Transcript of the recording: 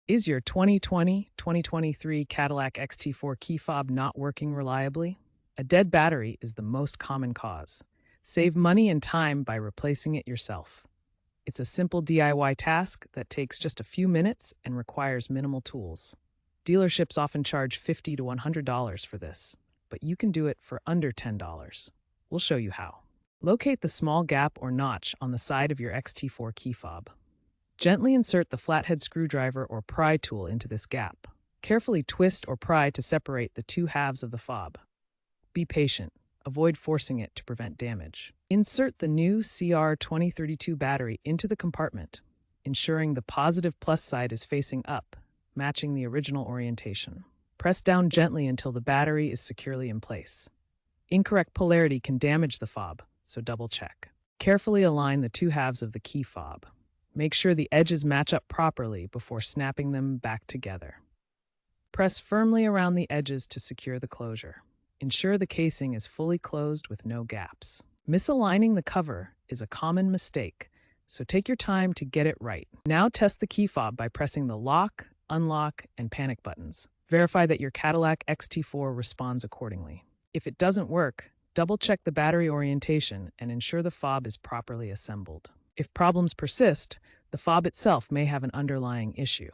Is your 2020-2023 Cadillac XT4 key fob not working reliably? A dead battery is the most common cause. Save money and time by replacing it yourself. It's a simple DIY task that takes just a few minutes and requires minimal tools. Dealerships often charge $50 to $100 for this, but you can do it for under $10. We'll show you how. Locate the small gap or notch on the side of your XT4 key fob. Gently insert the flathead screwdriver or pry tool into this gap. Carefully twist or pry to separate the two halves of the fob. Be patient. Avoid forcing it to prevent damage. Insert the new CR2032 battery into the compartment, ensuring the positive plus side is facing up, matching the original orientation. Press down gently until the battery is securely in place. Incorrect polarity can damage the fob, so double check. Carefully align the two halves of the key fob. Make sure the edges match up properly before snapping them back together. Press firmly around the edges to secure the closure. Ensure the casing is fully closed with no gaps. Misaligning the cover is a common mistake, so take your time to get it right. Now test the key fob by pressing the lock, unlock, and panic buttons. Verify that your Cadillac XT4 responds accordingly. If it doesn't work, double-check the battery orientation and ensure the fob is properly assembled. If problems persist, the fob itself may have an underlying issue.